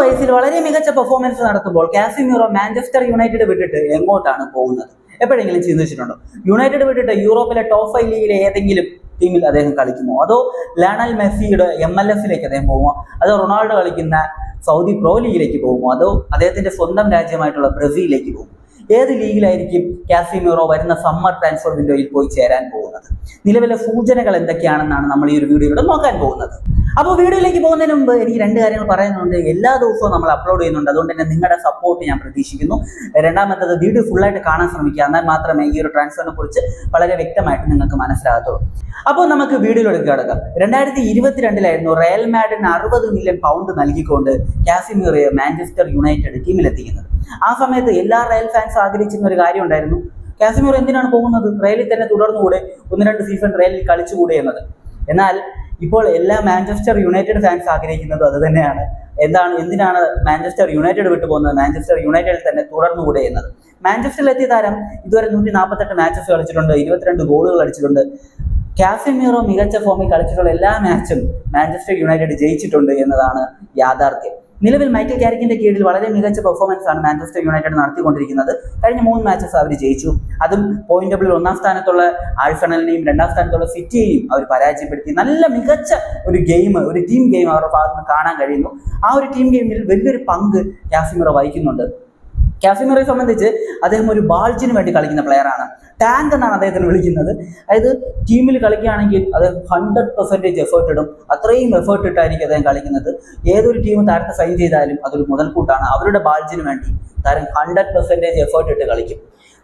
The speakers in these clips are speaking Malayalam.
വയസ്സിൽ വളരെ മികച്ച പെർഫോമൻസ് നടത്തുമ്പോൾ കാസിമിറോ മാഞ്ചസ്റ്റർ യുണൈറ്റഡ് വിട്ടിട്ട് എങ്ങോട്ടാണ് പോകുന്നത്? എപ്പോഴെങ്കിലും ചിന്തിച്ചിട്ടുണ്ടോ? യുണൈറ്റഡ് വിട്ടിട്ട് യൂറോപ്പിലെ ടോപ്പ് 5 ലീഗിലെ ഏതെങ്കിലും ടീമിൽ അദ്ദേഹം കളിക്കുമോ? അതോ ലയണൽ മെസ്സിയുടെ MLS അദ്ദേഹം പോകുമോ? അതോ റൊണാൾഡോ കളിക്കുന്ന സൗദി പ്രോ ലീഗിലേക്ക് പോകുമോ? അതോ അദ്ദേഹത്തിന്റെ സ്വന്തം രാജ്യമായിട്ടുള്ള ബ്രസീലിലേക്ക് പോകുമോ? ഏത് ലീഗിലായിരിക്കും കാസിമിറോ വരുന്ന സമ്മർ ട്രാൻസ്ഫർ വിൻഡോയിൽ പോയി ചേരാൻ പോകുന്നത്? നിലവിലെ സൂചനകൾ എന്തൊക്കെയാണെന്നാണ് നമ്മൾ ഈ ഒരു വീഡിയോയിലൂടെ നോക്കാൻ പോകുന്നത്. അപ്പോൾ വീഡിയോയിലേക്ക് പോകുന്നതിന് മുമ്പ് എനിക്ക് രണ്ട് കാര്യങ്ങൾ പറയുന്നുണ്ട്. എല്ലാ ദിവസവും നമ്മൾ അപ്ലോഡ് ചെയ്യുന്നുണ്ട്, അതുകൊണ്ട് തന്നെ നിങ്ങളുടെ സപ്പോർട്ട് ഞാൻ പ്രതീക്ഷിക്കുന്നു. രണ്ടാമത്തത്, വീഡിയോ ഫുള്ളായിട്ട് കാണാൻ ശ്രമിക്കുക, എന്നാൽ മാത്രമേ ഈ ഒരു ട്രാൻസ്ഫറിനെ കുറിച്ച് വളരെ വ്യക്തമായിട്ട് നിങ്ങൾക്ക് മനസ്സിലാകത്തുള്ളൂ. അപ്പോൾ നമുക്ക് വീഡിയോയിലേക്ക് കിടക്കാം. 2022 റയൽ മാഡ്രിഡിന് 60 മില്യൺ പൗണ്ട് നൽകിക്കൊണ്ട് കാസിമിറോയെ മാഞ്ചസ്റ്റർ യുണൈറ്റഡ് ടീമിലെത്തിക്കുന്നത്. ആ സമയത്ത് എല്ലാ റയൽ ഫാൻസ് ആഗ്രഹിച്ചിരുന്ന ഒരു കാര്യം ഉണ്ടായിരുന്നു, കാസിമിറോ എന്തിനാണ് പോകുന്നത്, റയലിൽ തന്നെ തുടർന്നുകൂടെ, 1-2 സീസൺ റയലിൽ കളിച്ചുകൂടെ എന്നത്. എന്നാൽ ഇപ്പോൾ എല്ലാ മാഞ്ചസ്റ്റർ യുണൈറ്റഡ് ഫാൻസ് ആഗ്രഹിക്കുന്നതും അത് തന്നെയാണ്. എന്തിനാണ് മാഞ്ചസ്റ്റർ യുണൈറ്റഡ് വിട്ടു പോകുന്നത്, മാഞ്ചസ്റ്റർ യുണൈറ്റഡിൽ തന്നെ തുടർന്നുകൂടെ എന്നത്. മാഞ്ചസ്റ്ററിൽ എത്തിയ താരം ഇതുവരെ 148 മാച്ചസ് കളിച്ചിട്ടുണ്ട്, 22 ഗോളുകൾ അടിച്ചിട്ടുണ്ട്. കാസിമിറോ മികച്ച ഫോമിൽ കളിച്ചിട്ടുള്ള എല്ലാ മാച്ചും മാഞ്ചസ്റ്റർ യുണൈറ്റഡ് ജയിച്ചിട്ടുണ്ട് എന്നതാണ് യാഥാർത്ഥ്യം. നിലവിൽ മൈക്കൽ കാരിക്കിന്റെ കീഴിൽ വളരെ മികച്ച പെർഫോമൻസ് ആണ് മാഞ്ചസ്റ്റർ യുണൈറ്റഡ് നടത്തിക്കൊണ്ടിരിക്കുന്നത്. കഴിഞ്ഞ 3 മാച്ചസ് അവർ ജയിച്ചു. അതും പോയിന്റ് ടേബിളിൽ 1-ാം സ്ഥാനത്തുള്ള ആഴ്സണലിനെയും 2-ാം സ്ഥാനത്തുള്ള സിറ്റിയെയും അവർ പരാജയപ്പെടുത്തി. നല്ല മികച്ച ഒരു ടീം ഗെയിം അവരുടെ ഭാഗത്ത് നിന്ന് കാണാൻ കഴിയുന്നു. ആ ഒരു ടീം ഗെയിമിൽ വലിയൊരു പങ്ക് കാസിമിറോ വഹിക്കുന്നുണ്ട്. കാസിമിറോയെ സംബന്ധിച്ച് അദ്ദേഹം ഒരു ബാൾജിന് വേണ്ടി കളിക്കുന്ന പ്ലെയറാണ്. ടാങ്ക് എന്നാണ് അദ്ദേഹത്തിന് വിളിക്കുന്നത്. അതായത് ടീമിൽ കളിക്കുകയാണെങ്കിൽ അദ്ദേഹം 100% എഫേർട്ട് ഇടും. അത്രയും എഫേർട്ട് ഇട്ടായിരിക്കും അദ്ദേഹം കളിക്കുന്നത്. ഏതൊരു ടീം താരത്തെ സൈൻ ചെയ്താലും അതൊരു മുതൽക്കൂട്ടാണ്. അവരുടെ ബാൾജിന് വേണ്ടി താരം 100% എഫേർട്ട് ഇട്ട് കളിക്കും.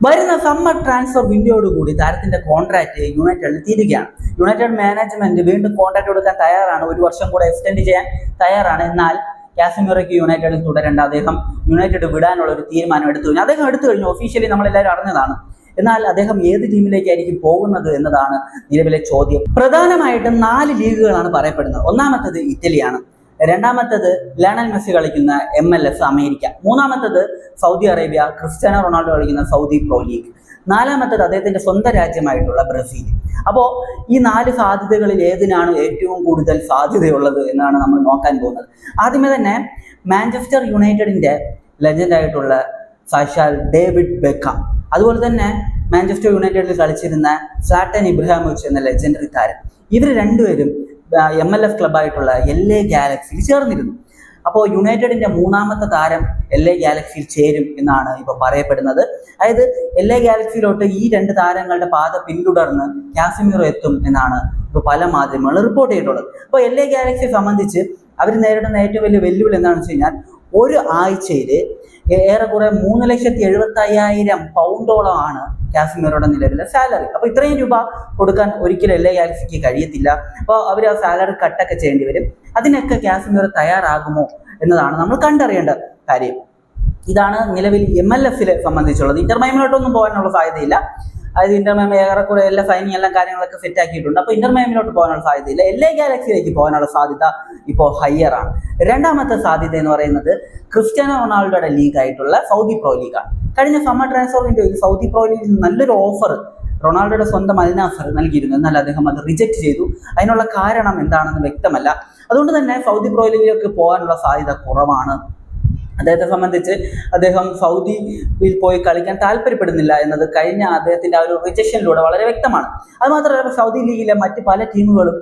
വരുന്ന സമ്മർ ട്രാൻസ്ഫർ വിൻഡോയോടുകൂടി താരത്തിന്റെ കോൺട്രാക്ട് യുണൈറ്റഡിൽ തീരുകയാണ്. യുണൈറ്റഡ് മാനേജ്മെന്റ് വീണ്ടും കോൺട്രാക്ട് കൊടുക്കാൻ തയ്യാറാണ്, 1 വർഷം കൂടെ എക്സ്റ്റെൻഡ് ചെയ്യാൻ തയ്യാറാണ്. എന്നാൽ കാസിമിറോയ്ക്ക് യുണൈറ്റഡിൽ തുടരേണ്ട, അദ്ദേഹം യുണൈറ്റഡ് വിടാനുള്ള ഒരു തീരുമാനം എടുത്തു കഴിഞ്ഞു. അദ്ദേഹം എടുത്തു കഴിഞ്ഞു, ഒഫീഷ്യലി നമ്മളെല്ലാവരും അറിഞ്ഞതാണ്. എന്നാൽ അദ്ദേഹം ഏത് ടീമിലേക്കായിരിക്കും പോകുന്നത് എന്നതാണ് നിലവിലെ ചോദ്യം. പ്രധാനമായിട്ടും 4 ലീഗുകളാണ് പറയപ്പെടുന്നത്. ഒന്നാമത്തത് ഇറ്റലിയാണ്, രണ്ടാമത്തത് ലയണൽ മെസ്സി കളിക്കുന്ന MLS അമേരിക്ക, മൂന്നാമത്തത് സൗദി അറേബ്യ, ക്രിസ്ത്യാനോ റൊണാൾഡോ കളിക്കുന്ന സൗദി പ്രോ ലീഗ്, നാലാമത്തത് അദ്ദേഹത്തിന്റെ സ്വന്തം രാജ്യമായിട്ടുള്ള ബ്രസീൽ. അപ്പോൾ ഈ 4 സാധ്യതകളിൽ ഏതിനാണ് ഏറ്റവും കൂടുതൽ സാധ്യതയുള്ളത് എന്നാണ് നമ്മൾ നോക്കാൻ പോകുന്നത്. ആദ്യമേ തന്നെ മാഞ്ചസ്റ്റർ യുണൈറ്റഡിന്റെ ലെജൻഡായിട്ടുള്ള സാക്ഷാൽ ഡേവിഡ് ബെക്കാം, അതുപോലെ തന്നെ മാഞ്ചസ്റ്റർ യുണൈറ്റഡിൽ കളിച്ചിരുന്ന സ്ലാട്ടൻ ഇബ്രാഹിമോവിച്ച് എന്ന ലെജൻഡറി താരം, ഇവർ രണ്ടുപേരും MLS ക്ലബായിട്ടുള്ള LA ഗാലക്സിയിൽ ചേർന്നിരുന്നു. അപ്പോൾ യുണൈറ്റഡിന്റെ 3ാമത്തെ താരം LA ഗാലക്സിയിൽ ചേരും എന്നാണ് ഇപ്പോൾ പറയപ്പെടുന്നത്. അതായത് LA ഗാലക്സിയിലോട്ട് ഈ 2 താരങ്ങളുടെ പാത പിന്തുടർന്ന് കാസിമിറോ എത്തും എന്നാണ് ഇപ്പോൾ പല മാധ്യമങ്ങളും റിപ്പോർട്ട് ചെയ്തിട്ടുള്ളത്. അപ്പോൾ LA ഗാലക്സിയെ സംബന്ധിച്ച് അവർ നേരിടുന്ന ഏറ്റവും വലിയ വെല്ലുവിളി എന്താണെന്ന് വെച്ച് കഴിഞ്ഞാൽ, ഒരു ആഴ്ചയിൽ ഏറെക്കുറെ 3,70,500 പൗണ്ടോളമാണ് കാസിമിറോയുടെ നിലവിലെ സാലറി. അപ്പോൾ ഇത്രയും രൂപ കൊടുക്കാൻ ഒരിക്കലും LA ഗാലക്സിക്ക് കഴിയത്തില്ല. അപ്പോൾ അവർ ആ സാലറി കട്ടൊക്കെ ചെയ്യേണ്ടി വരും. അതിനൊക്കെ കാസിമിറോ തയ്യാറാകുമോ എന്നതാണ് നമ്മൾ കണ്ടറിയേണ്ട കാര്യം. ഇതാണ് നിലവിൽ MLS സംബന്ധിച്ചുള്ളത്. ഇന്റർ മൈമിലോട്ടൊന്നും പോകാനുള്ള സാധ്യതയില്ല. അതായത് ഇന്റർ മൈമി ഏറെക്കുറെ എല്ലാ സൈനിങ് എല്ലാം കാര്യങ്ങളൊക്കെ സെറ്റ് ആക്കിയിട്ടുണ്ട്. അപ്പോൾ ഇന്റർ മൈമിലോട്ട് പോകാനുള്ള സാധ്യതയില്ല. LA ഗാലക്സിയിലേക്ക് പോകാനുള്ള സാധ്യത ഇപ്പോൾ ഹയർ ആണ്. രണ്ടാമത്തെ സാധ്യത എന്ന് പറയുന്നത് ക്രിസ്ത്യാനോ റൊണാൾഡോയുടെ ലീഗായിട്ടുള്ള സൗദി പ്രോ ലീഗാണ്. കഴിഞ്ഞ സമ്മർ ട്രാൻസ്ഫർ വിൻഡോയിൽ സൗദി പ്രോ ലീഗിൽ നല്ലൊരു ഓഫർ റൊണാൾഡോയുടെ സ്വന്തം അൽ നാസർ നൽകിയിരുന്നു. എന്നാൽ അദ്ദേഹം അത് റിജക്ട് ചെയ്തു. അതിനുള്ള കാരണം എന്താണെന്ന് വ്യക്തമല്ല. അതുകൊണ്ട് തന്നെ സൗദി പ്രോ ലീഗിലേക്ക് പോകാനുള്ള സാധ്യത കുറവാണ്. അദ്ദേഹത്തെ സംബന്ധിച്ച് അദ്ദേഹം സൗദിയിൽ പോയി കളിക്കാൻ താല്പര്യപ്പെടുന്നില്ല എന്നത് കഴിഞ്ഞ അദ്ദേഹത്തിന്റെ ആ ഒരു റിജക്ഷനിലൂടെ വളരെ വ്യക്തമാണ്. അതുമാത്രമല്ല, സൗദി ലീഗിലെ മറ്റ് പല ടീമുകളും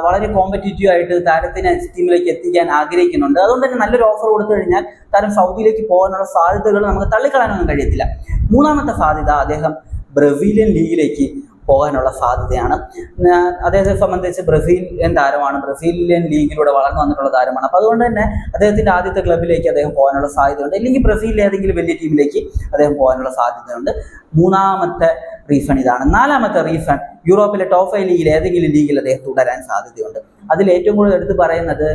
വളരെ കോമ്പറ്റീറ്റീവ് ആയിട്ട് താരത്തിനെ ടീമിലേക്ക് എത്തിക്കാൻ ആഗ്രഹിക്കുന്നുണ്ട്. അതുകൊണ്ട് തന്നെ നല്ലൊരു ഓഫർ കൊടുത്തു കഴിഞ്ഞാൽ താരം സൗദിയിലേക്ക് പോകാനുള്ള സാധ്യതകൾ നമുക്ക് തള്ളിക്കളയാനൊന്നും കഴിയത്തില്ല. 3ാമത്തെ സാധ്യത അദ്ദേഹം ബ്രസീലിയൻ ലീഗിലേക്ക് പോകാനുള്ള സാധ്യതയാണ്. അദ്ദേഹത്തെ സംബന്ധിച്ച് ബ്രസീലിയൻ താരമാണ്, ബ്രസീലിയൻ ലീഗിലൂടെ വളർന്നു വന്നിട്ടുള്ള താരമാണ്. അപ്പോൾ അതുകൊണ്ട് തന്നെ അദ്ദേഹത്തിന്റെ ആദ്യത്തെ ക്ലബിലേക്ക് അദ്ദേഹം പോകാനുള്ള സാധ്യതയുണ്ട്, അല്ലെങ്കിൽ ബ്രസീലിലെ ഏതെങ്കിലും വലിയ ടീമിലേക്ക് അദ്ദേഹം പോകാനുള്ള സാധ്യതയുണ്ട്. 3ാമത്തെ റീസൺ ഇതാണ്. 4ാമത്തെ റീസൺ, യൂറോപ്പിലെ ടോപ്പ് 5 ലീഗിൽ ഏതെങ്കിലും ലീഗിൽ അദ്ദേഹം തുടരാൻ സാധ്യതയുണ്ട്. അതിൽ ഏറ്റവും കൂടുതൽ എടുത്ത് പറയുന്നത്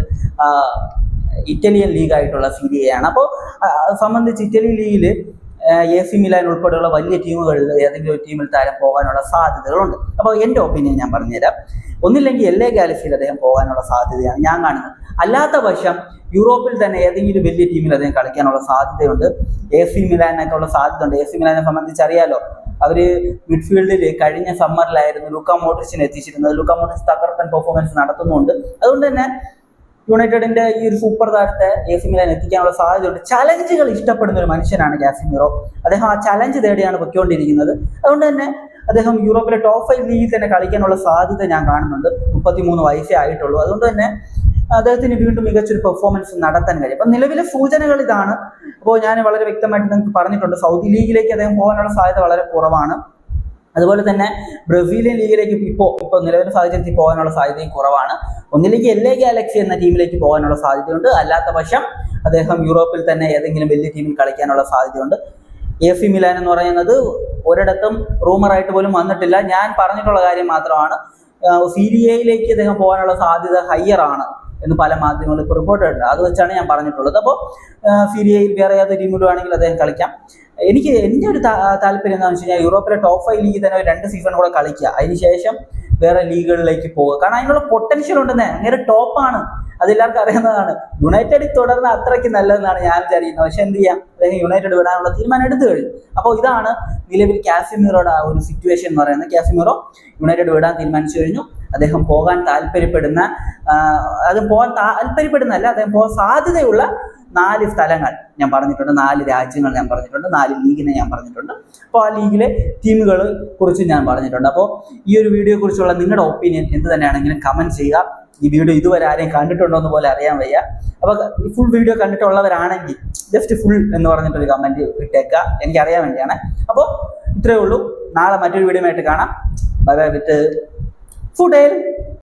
ഇറ്റാലിയൻ ലീഗായിട്ടുള്ള സീരിയയാണ്. അപ്പോൾ സംബന്ധിച്ച് ഇറ്റലി ലീഗിൽ AC മിലാൻ ഉൾപ്പെടെയുള്ള വലിയ ടീമുകളിൽ ഏതെങ്കിലും ഒരു ടീമിൽ താരം പോകാനുള്ള സാധ്യതകളുണ്ട്. അപ്പോൾ എൻ്റെ ഒപ്പീനിയൻ ഞാൻ പറഞ്ഞുതരാം. ഒന്നില്ലെങ്കിൽ LA ഗാലക്സിയിൽ അദ്ദേഹം പോകാനുള്ള സാധ്യതയാണ് ഞാൻ കാണുന്നത്. അല്ലാത്ത പക്ഷം യൂറോപ്പിൽ തന്നെ ഏതെങ്കിലും വലിയ ടീമിൽ അദ്ദേഹം കളിക്കാനുള്ള സാധ്യതയുണ്ട്. AC മിലാനൊക്കെ ഉള്ള സാധ്യതയുണ്ട്. AC മിലാനെ സംബന്ധിച്ച് അറിയാലോ, അവർ മിഡ്ഫീൽഡിൽ കഴിഞ്ഞ സമ്മറിലായിരുന്നു ലൂക്ക മോഡ്രിച്ചിനെ എത്തിച്ചിരുന്നത്. ലൂക്ക മോഡ്രിച്ച് തകർപ്പൻ പെർഫോമൻസ് നടത്തുന്നുണ്ട്. അതുകൊണ്ട് തന്നെ യുണൈറ്റഡിന്റെ ഈ ഒരു സൂപ്പർ താരത്തെ എ സി മിലാൻ എത്തിക്കാനുള്ള സാധ്യതയുണ്ട്. ചലഞ്ചുകൾ ഇഷ്ടപ്പെടുന്ന ഒരു മനുഷ്യനാണ് കാസിമിറോ. അദ്ദേഹം ആ ചലഞ്ച് തേടിയാണ് പൊയ്ക്കൊണ്ടിരിക്കുന്നത്. അതുകൊണ്ട് തന്നെ അദ്ദേഹം യൂറോപ്പിലെ ടോപ്പ് 5 ലീഗിൽ തന്നെ കളിക്കാനുള്ള സാധ്യത ഞാൻ കാണുന്നുണ്ട്. 33 വയസ്സേ ആയിട്ടുള്ളൂ. അതുകൊണ്ട് തന്നെ അദ്ദേഹത്തിന് വീണ്ടും മികച്ചൊരു പെർഫോമൻസ് നടത്താൻ കഴിയും. അപ്പം നിലവിലെ സൂചനകൾ ഇതാണ്. അപ്പോൾ ഞാൻ വളരെ വ്യക്തമായിട്ട് നിങ്ങൾക്ക് പറഞ്ഞിട്ടുണ്ട്, സൗദി ലീഗിലേക്ക് അദ്ദേഹം പോകാനുള്ള സാധ്യത വളരെ കുറവാണ്. അതുപോലെ തന്നെ ബ്രസീലിയൻ ലീഗിലേക്ക് ഇപ്പോൾ നിലവിലെ സാഹചര്യത്തിൽ പോകാനുള്ള സാധ്യതയും കുറവാണ്. ഒന്നിലേക്ക് LA ഗാലക്സി എന്ന ടീമിലേക്ക് പോകാനുള്ള സാധ്യതയുണ്ട്. അല്ലാത്ത പക്ഷം അദ്ദേഹം യൂറോപ്പിൽ തന്നെ ഏതെങ്കിലും വലിയ ടീമിൽ കളിക്കാനുള്ള സാധ്യതയുണ്ട്. AC മിലാൻ എന്ന് പറയുന്നത് ഒരിടത്തും റൂമറായിട്ട് പോലും വന്നിട്ടില്ല. ഞാൻ പറഞ്ഞിട്ടുള്ള കാര്യം മാത്രമാണ്. സീരിയയിലേക്ക് അദ്ദേഹം പോകാനുള്ള സാധ്യത ഹയർ ആണ് എന്ന് പല മാധ്യമങ്ങളും ഇപ്പോൾ റിപ്പോർട്ട് ഉണ്ട്. അത് വെച്ചാണ് ഞാൻ പറഞ്ഞിട്ടുള്ളത്. അപ്പോൾ സീരിയയിൽ വേറെ ഏത് ടീമിലുമാണെങ്കിൽ അദ്ദേഹം കളിക്കാം. എൻ്റെ ഒരു താല്പര്യം എന്താണെന്ന് വെച്ച് കഴിഞ്ഞാൽ യൂറോപ്പിലെ ടോപ്പ് 5 ലീഗിൽ തന്നെ 2 സീസൺ കൂടെ കളിക്കുക, അതിനുശേഷം വേറെ ലീഗുകളിലേക്ക് പോകുക. കാരണം അതിനുള്ള പൊട്ടൻഷ്യൽ ഉണ്ടെന്നേ, അങ്ങനെ ടോപ്പാണ്, അതെല്ലാവർക്കും അറിയുന്നതാണ്. യുണൈറ്റഡിൽ തുടർന്ന് അത്രയ്ക്ക് നല്ലതെന്നാണ് ഞാൻ വിചാരിക്കുന്നത്. പക്ഷെ എന്ത് ചെയ്യാം, അദ്ദേഹം യുണൈറ്റഡ് വിടാനുള്ള തീരുമാനം എടുത്തു കഴിഞ്ഞു. അപ്പോൾ ഇതാണ് നിലവിൽ കാസിമിറോയുടെ ആ ഒരു സിറ്റുവേഷൻ എന്ന് പറയുന്നത്. കാസിമിറോ യുണൈറ്റഡ് വിടാൻ തീരുമാനിച്ചു കഴിഞ്ഞു. അദ്ദേഹം പോകാൻ താല്പര്യപ്പെടുന്ന, അദ്ദേഹം പോകാൻ താല്പര്യപ്പെടുന്നല്ല, അദ്ദേഹം പോകാൻ സാധ്യതയുള്ള 4 സ്ഥലങ്ങൾ ഞാൻ പറഞ്ഞിട്ടുണ്ട്, 4 രാജ്യങ്ങൾ ഞാൻ പറഞ്ഞിട്ടുണ്ട്, 4 ലീഗിനെ ഞാൻ പറഞ്ഞിട്ടുണ്ട്. അപ്പോൾ ആ ലീഗിലെ ടീമുകളെ കുറിച്ച് ഞാൻ പറഞ്ഞിട്ടുണ്ട്. അപ്പോൾ ഈ ഒരു വീഡിയോയെ കുറിച്ചുള്ള നിങ്ങളുടെ ഒപ്പീനിയൻ എന്ത് തന്നെയാണെങ്കിലും കമൻറ്റ് ചെയ്യുക. ഈ വീഡിയോ ഇതുവരെ ആരെയും കണ്ടിട്ടുണ്ടോ എന്ന് പോലെ അറിയാൻ വയ്യ. അപ്പോൾ ഫുൾ വീഡിയോ കണ്ടിട്ടുള്ളവരാണെങ്കിൽ ജസ്റ്റ് ഫുൾ എന്ന് പറഞ്ഞിട്ടൊരു കമൻറ്റ് ഇട്ടേക്കുക, എനിക്കറിയാൻ വേണ്ടിയാണ്. അപ്പോൾ ഇത്രയേ ഉള്ളൂ. നാളെ മറ്റൊരു വീഡിയോ ആയിട്ട് കാണാം. ബൈ ബൈ വിത്ത് ഫുഡേൽ.